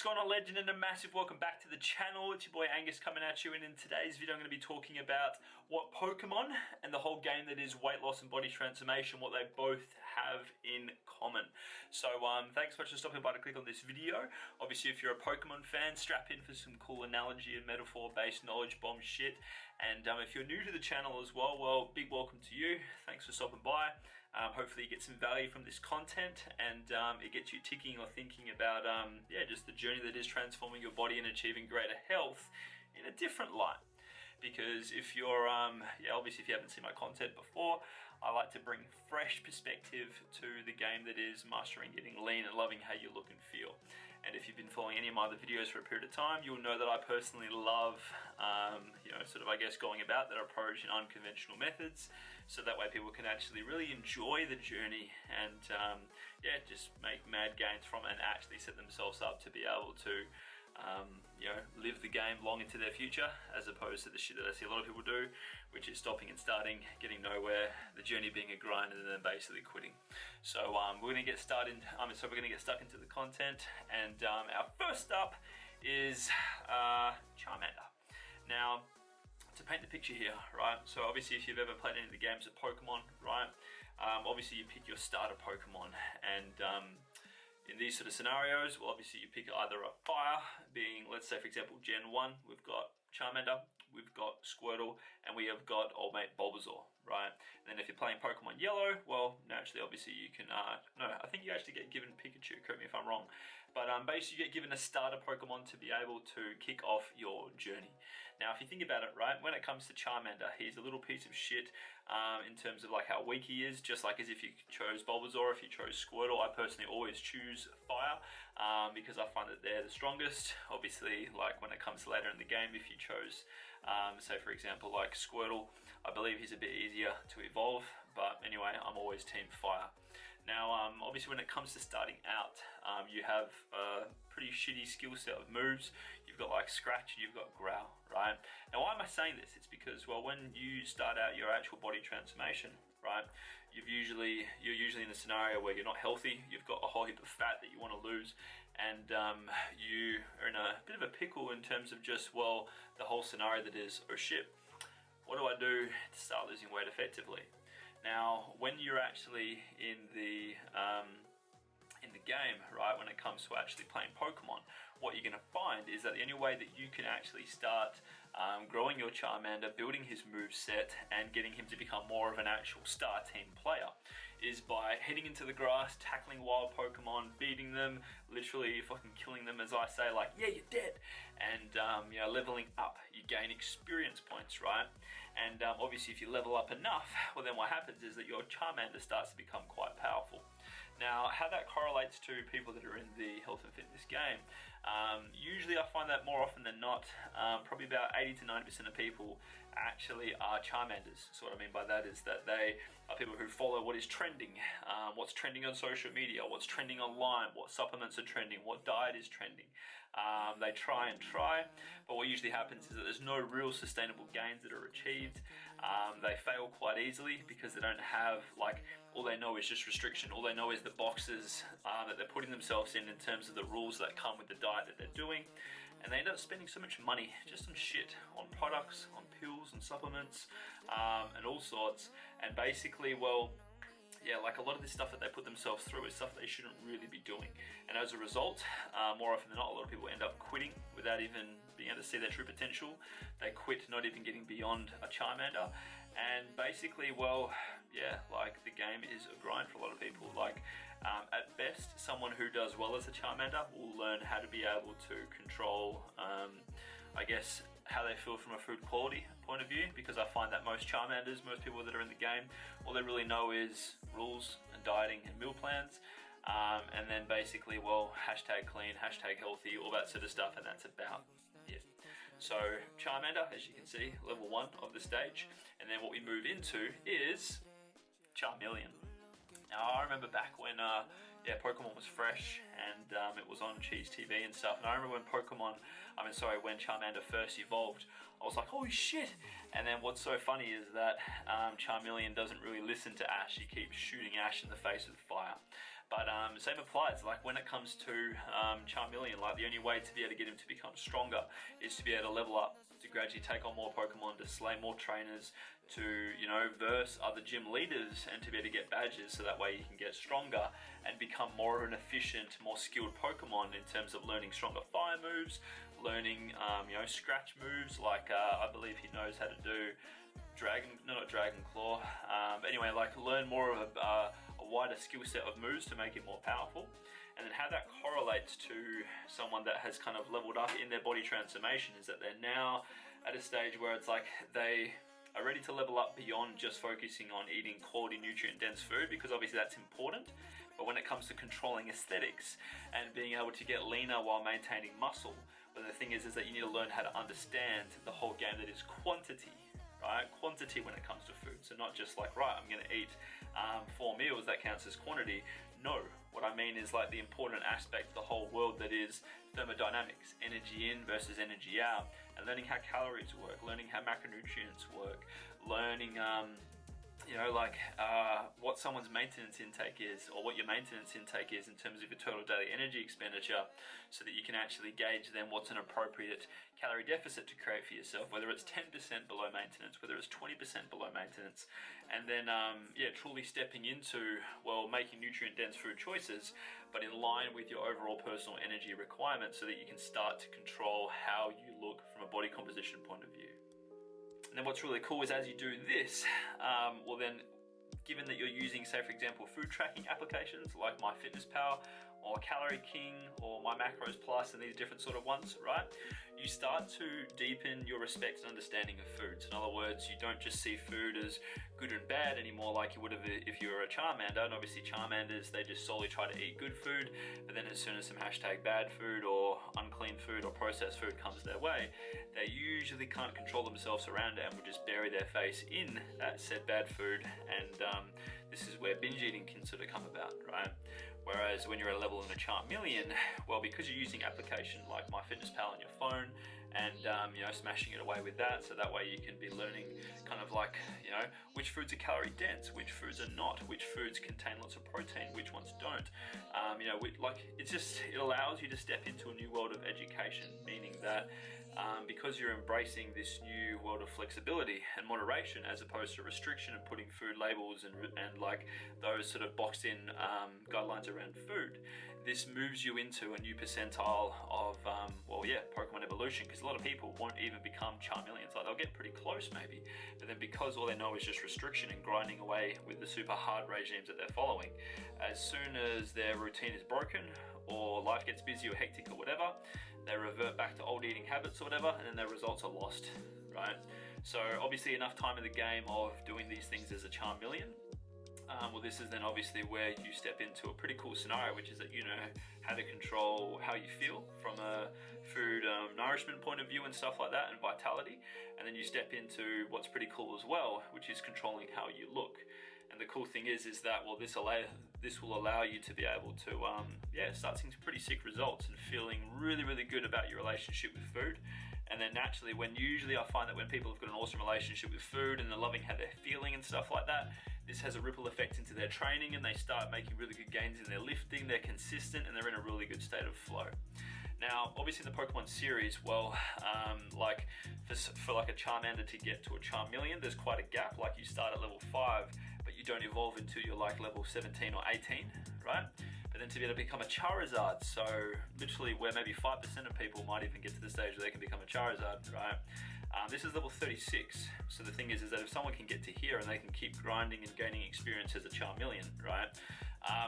going on, legend, and a massive welcome back to the channel. It's your boy Angus coming at you, and in today's video I'm going to be talking about what Pokemon and the whole game that is weight loss and body transformation, what they both have in common. So thanks so much for stopping by to click on this video. Obviously, if you're a Pokemon fan, strap in for some cool analogy and metaphor based knowledge bomb shit. And if you're new to the channel as well, big welcome to you. Thanks for stopping by. Hopefully you get some value from this content, and it gets you ticking or thinking about just the journey that is transforming your body and achieving greater health in a different light. Because if you're, obviously if you haven't seen my content before, I like to bring fresh perspective to the game that is mastering getting lean and loving how you look and feel. And if you've been following any of my other videos for a period of time, you'll know that I personally love, going about that approach in unconventional methods, so that way people can actually really enjoy the journey and, just make mad gains from it and actually set themselves up to be able to live the game long into their future, as opposed to the shit that I see a lot of people do, which is stopping and starting, getting nowhere, the journey being a grind, and then basically quitting. So we're going to get started. We're going to get stuck into the content, and our first up is Charmander. Now, to paint the picture here, right? So obviously, if you've ever played any of the games of Pokemon, right? Obviously, you pick your starter Pokemon, and in these sort of scenarios, well, obviously you pick either a fire, being, let's say for example, Gen 1, we've got Charmander, we've got Squirtle, and we have got old mate Bulbasaur, right? And then if you're playing Pokemon Yellow, well, naturally, obviously you can, I think you actually get given Pikachu, correct me if I'm wrong. But basically you get given a starter Pokemon to be able to kick off your journey. Now, if you think about it, right, when it comes to Charmander, he's a little piece of shit in terms of like how weak he is, just like as if you chose Bulbasaur, if you chose Squirtle. I personally always choose Fire because I find that they're the strongest. Obviously, like when it comes to later in the game, if you chose, say for example, like Squirtle, I believe he's a bit easier to evolve, but anyway, I'm always team Fire. Now, obviously when it comes to starting out, you have a pretty shitty skill set of moves. You've got like Scratch and you've got Growl, right? Now, why am I saying this? It's because, well, when you start out your actual body transformation, right, you're usually in a scenario where you're not healthy, you've got a whole heap of fat that you want to lose, and you are in a bit of a pickle in terms of just, well, the whole scenario that is, oh shit, what do I do to start losing weight effectively? Now, when you're actually in the game, right, when it comes to actually playing Pokemon, what you're going to find is that the only way that you can actually start growing your Charmander, building his moveset, and getting him to become more of an actual star team player is by heading into the grass, tackling wild Pokemon, beating them, literally fucking killing them, as I say, like, yeah, you're dead, and leveling up. You gain experience points, right? And obviously if you level up enough, well, then what happens is that your Charmander starts to become quite powerful. Now, how that correlates to people that are in the health and fitness game, usually I find that more often than not, probably about 80 to 90% of people actually are Charmanders. So what I mean by that is that they are people who follow what is trending, what's trending on social media, what's trending online, what supplements are trending, what diet is trending. They try, but what usually happens is that there's no real sustainable gains that are achieved. They fail quite easily because they don't have, like, all they know is just restriction. All they know is the boxes that they're putting themselves in terms of the rules that come with the diet that they're doing. And they end up spending so much money just on shit, on products, on pills and supplements, and all sorts. And basically, well, yeah, like a lot of this stuff that they put themselves through is stuff they shouldn't really be doing. And as a result, more often than not, a lot of people end up quitting without even being able to see their true potential. They quit not even getting beyond a Charmander. And basically, well, yeah, like the game is a grind for a lot of people. Like at best, someone who does well as a Charmander will learn how to be able to control, I guess, how they feel from a food quality point of view, because I find that most Charmanders, most people that are in the game, all they really know is rules and dieting and meal plans, and then basically, well, hashtag clean, hashtag healthy, all that sort of stuff, and that's about it. So Charmander, as you can see, level 1 of the stage, and then what we move into is Charmeleon. Now, I remember back when Pokemon was fresh and it was on Cheese TV and stuff, and I remember when Charmander first evolved, I was like, holy shit! And then what's so funny is that Charmeleon doesn't really listen to Ash. He keeps shooting Ash in the face with fire. But same applies, like when it comes to Charmeleon, like the only way to be able to get him to become stronger is to be able to level up, to gradually take on more Pokemon, to slay more trainers, to, you know, verse other gym leaders, and to be able to get badges, so that way you can get stronger and become more of an efficient, more skilled Pokemon in terms of learning stronger fire moves, learning, you know, scratch moves, like I believe he knows how to do not Dragon Claw, but anyway, like learn more of a wider skill set of moves to make it more powerful. And then how that correlates to someone that has kind of leveled up in their body transformation is that they're now at a stage where it's like they are ready to level up beyond just focusing on eating quality nutrient dense food, because obviously that's important. But when it comes to controlling aesthetics and being able to get leaner while maintaining muscle, well, the thing is that you need to learn how to understand the whole game that is quantity. Right? Quantity when it comes to food. So not just like, right, I'm going to eat 4 meals, that counts as quantity. No, what I mean is like the important aspect of the whole world that is thermodynamics, energy in versus energy out, and learning how calories work, learning how macronutrients work, learning you know, like what someone's maintenance intake is, or what your maintenance intake is in terms of your total daily energy expenditure, so that you can actually gauge then what's an appropriate calorie deficit to create for yourself, whether it's 10% below maintenance, whether it's 20% below maintenance, and then yeah, truly stepping into, well, making nutrient dense food choices, but in line with your overall personal energy requirements, so that you can start to control how you look from a body composition point of view. And then what's really cool is as you do this, well then, given that you're using, say for example, food tracking applications like MyFitnessPal or Calorie King or My Macros Plus and these different sort of ones, right? You start to deepen your respect and understanding of foods. In other words, you don't just see food as good and bad anymore like you would have if you were a Charmander. And obviously Charmanders, they just solely try to eat good food, but then as soon as some hashtag bad food or unclean food or processed food comes their way, they usually can't control themselves around it and will just bury their face in that said bad food. And this is where binge eating can sort of come about, right? Whereas when you're at a level in a Charmeleon, well, because you're using application like MyFitnessPal on your phone and you know, smashing it away with that, so that way you can be learning kind of like, you know, which foods are calorie dense, which foods are not, which foods contain lots of protein, which ones don't. You know, like it allows you to step into a new world of education, meaning that because you're embracing this new world of flexibility and moderation, as opposed to restriction and putting food labels and like those sort of boxed in guidelines around food, this moves you into a new percentile of well, yeah, Pokemon evolution, because a lot of people won't even become Charmeleons. Like they'll get pretty close maybe, but then because all they know is just restriction and grinding away with the super hard regimes that they're following, as soon as their routine is broken or life gets busy or hectic or whatever, they revert back to old eating habits or whatever, and then their results are lost, right? So obviously enough time in the game of doing these things as a Charmeleon. Well, this is then obviously where you step into a pretty cool scenario, which is that you know how to control how you feel from a food nourishment point of view and stuff like that, and vitality. And then you step into what's pretty cool as well, which is controlling how you look. And the cool thing is that, well, this will allow you to be able to yeah, start seeing some pretty sick results and feeling really, really good about your relationship with food. And then naturally, usually I find that when people have got an awesome relationship with food and they're loving how they're feeling and stuff like that, this has a ripple effect into their training, and they start making really good gains in their lifting, they're consistent, and they're in a really good state of flow. Now, obviously in the Pokemon series, well, like for like a Charmander to get to a Charmeleon, there's quite a gap. Like you start at level 5, but you don't evolve until you're like level 17 or 18, right? But then to be able to become a Charizard, so literally where maybe 5% of people might even get to the stage where they can become a Charizard, right? This is level 36, so the thing is that if someone can get to here and they can keep grinding and gaining experience as a Charmeleon, right?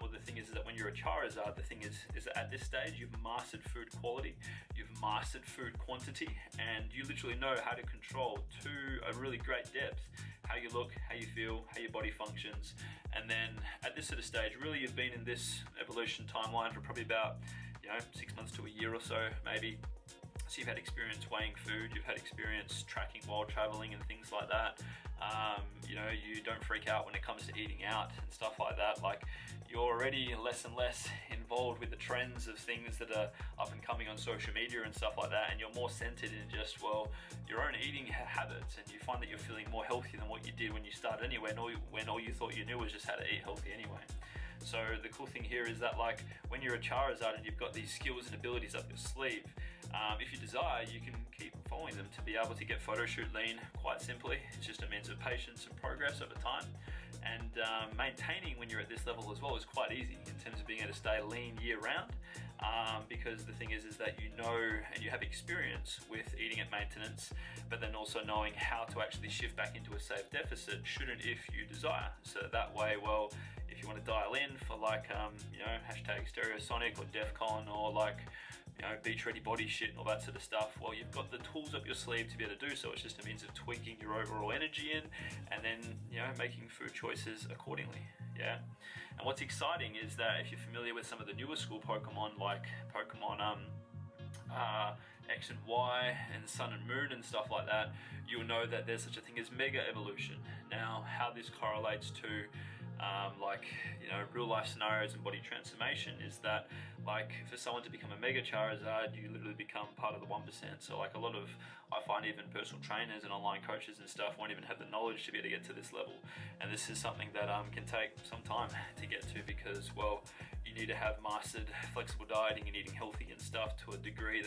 Well, the thing is that when you're a Charizard, the thing is that at this stage you've mastered food quality, you've mastered food quantity, and you literally know how to control to a really great depth how you look, how you feel, how your body functions. And then at this sort of stage, really you've been in this evolution timeline for probably about 6 months to a year or so maybe. So you've had experience weighing food, you've had experience tracking while traveling and things like that. You don't freak out when it comes to eating out and stuff like that. Like you're already less and less involved with the trends of things that are up and coming on social media and stuff like that, and you're more centered in just, well, your own eating habits, and you find that you're feeling more healthy than what you did when you started anyway, when all you thought you knew was just how to eat healthy anyway. So the cool thing here is that like when you're a Charizard and you've got these skills and abilities up your sleeve, if you desire, you can keep following them to be able to get photo shoot lean quite simply. It's just a means of patience and progress over time. And maintaining when you're at this level as well is quite easy in terms of being able to stay lean year round, because the thing is that you know and you have experience with eating at maintenance, but then also knowing how to actually shift back into a safe deficit shouldn't if you desire. So that way, well, if you want to dial in for like hashtag Stereosonic or DEFCON or like beach ready body shit and all that sort of stuff, well, you've got the tools up your sleeve to be able to do so. It's just a means of tweaking your overall energy in, and then making food choices accordingly. And what's exciting is that if you're familiar with some of the newer school Pokemon, like Pokemon X and Y and Sun and Moon and stuff like that, you'll know that there's such a thing as mega evolution. Now, how this correlates to real life scenarios and body transformation is that, like, for someone to become a mega Charizard, you literally become part of the 1%. So like I find even personal trainers and online coaches and stuff won't even have the knowledge to be able to get to this level. And this is something that can take some time to get to, because, well, you need to have mastered flexible dieting and eating healthy and stuff to a degree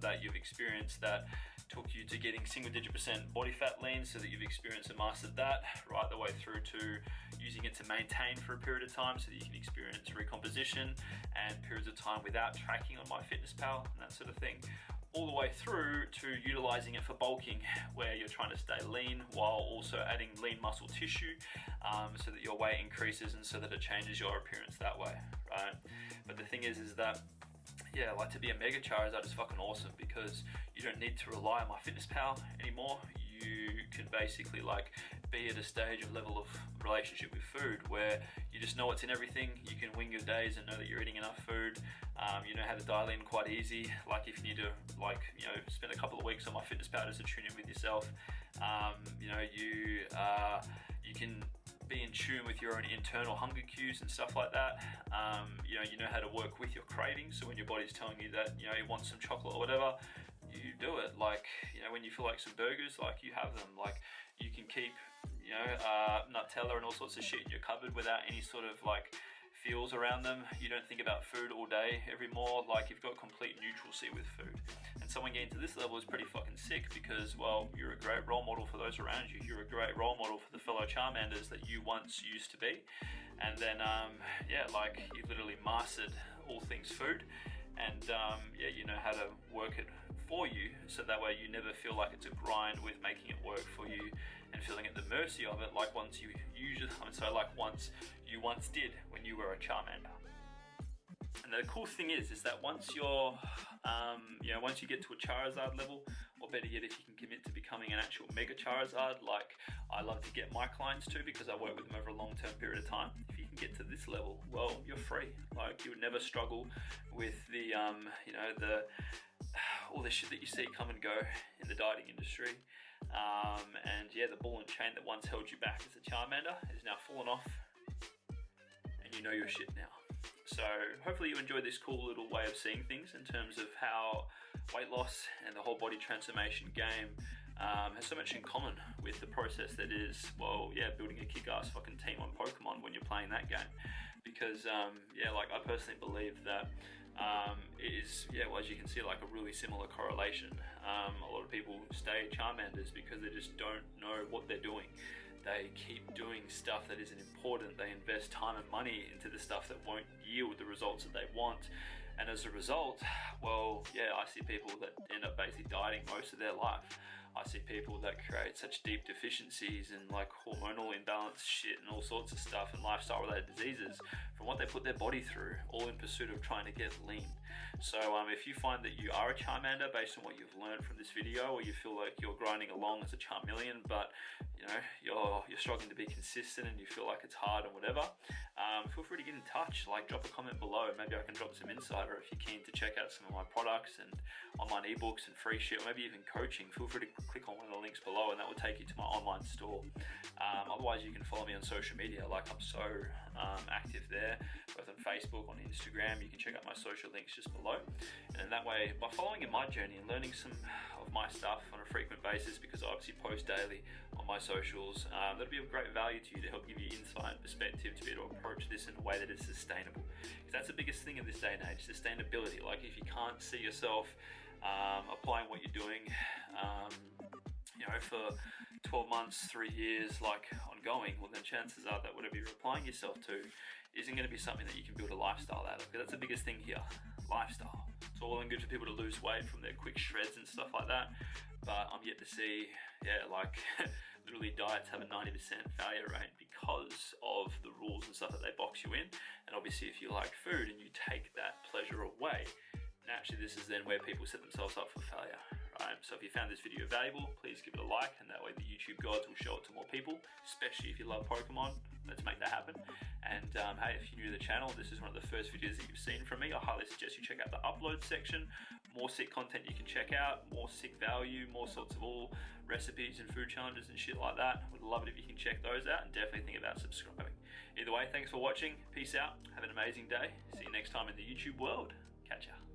that you've experienced that took you to getting single-digit % body fat lean, so that you've experienced and mastered that, right the way through to using it to maintain for a period of time so that you can experience recomposition and periods of time without tracking on MyFitnessPal and that sort of thing, all the way through to utilizing it for bulking, where you're trying to stay lean while also adding lean muscle tissue, so that your weight increases and so that it changes your appearance that way, right? But the thing is that like, to be a mega Charizard is fucking awesome, because you don't need to rely on MyFitnessPal anymore. You can basically like be at a stage of level of relationship with food where you just know what's in everything. You can wing your days and know that you're eating enough food. You know how to dial in quite easy. Like, if you need to spend a couple of weeks on MyFitnessPal just to tune in with yourself, you can be in tune with your own internal hunger cues and stuff like that. You know how to work with your cravings. So when your body's telling you that you want some chocolate or whatever, you do it. Like, when you feel like some burgers, like, you have them. Like, you can keep Nutella and all sorts of shit in your cupboard without any sort of like feels around them. You don't think about food all day every more. Like, you've got complete neutralcy with food. And someone getting to this level is pretty fucking sick, because, well, you're a great role model for those around you. You're a great role model for the fellow Charmanders that you once used to be. And then you've literally mastered all things food, and you know how to work it for you, so that way you never feel like it's a grind with making it work for you and feeling at the mercy of it, like once you once did when you were a Charmander. And the cool thing is that once you're once you get to a Charizard level, or better yet, if you can commit to becoming an actual mega Charizard, like I love to get my clients to, because I work with them over a long-term period of time. If you can get to this level, well, you're free. Like, you would never struggle with the all the shit that you see come and go in the dieting industry. The ball and chain that once held you back as a Charmander is now fallen off, and you know your shit now. So hopefully you enjoyed this cool little way of seeing things in terms of how weight loss and the whole body transformation game has so much in common with the process that is, building a kick-ass fucking team on Pokemon when you're playing that game. Because I personally believe that it is, as you can see, like a really similar correlation. A lot of people stay Charmanders because they just don't know what they're doing. They keep doing stuff that isn't important. They invest time and money into the stuff that won't yield the results that they want. And as a result, I see people that end up basically dieting most of their life. I see people that create such deep deficiencies and like hormonal imbalance shit and all sorts of stuff and lifestyle related diseases from what they put their body through, all in pursuit of trying to get lean. So if you find that you are a Charmander based on what you've learned from this video, or you feel like you're grinding along as a Charmeleon, but you're struggling to be consistent and you feel like it's hard and whatever, feel free to get in touch. Like, drop a comment below. Maybe I can drop some insight, or if you're keen to check out some of my products and online ebooks and free shit, or maybe even coaching, feel free to click on one of the links below and that will take you to my online store. Otherwise, you can follow me on social media. Like, I'm so active there, both on Facebook, on Instagram. You can check out my social links just below. And in that way, by following in my journey and learning some of my stuff on a frequent basis, because I obviously post daily on my socials, that'll be of great value to you to help give you insight and perspective to be able to approach this in a way that is sustainable. Because that's the biggest thing in this day and age, sustainability. Like, if you can't see yourself applying what you're doing, for 12 months, 3 years, like ongoing, well then chances are that whatever you're applying yourself to isn't going to be something that you can build a lifestyle out of. Because that's the biggest thing here, lifestyle. It's all and good for people to lose weight from their quick shreds and stuff like that, but I'm yet to see, literally diets have a 90% failure rate because of the rules and stuff that they box you in. And obviously if you like food and you take that pleasure away, naturally this is then where people set themselves up for failure. So if you found this video valuable, please give it a like, and that way the YouTube gods will show it to more people, especially if you love Pokemon. Let's make that happen. And hey, if you're new to the channel, this is one of the first videos that you've seen from me. I highly suggest you check out the upload section. More sick content you can check out, more sick value, more sorts of all recipes and food challenges and shit like that. Would love it if you can check those out, and definitely think about subscribing. Either way, thanks for watching. Peace out. Have an amazing day. See you next time in the YouTube world. Catch ya.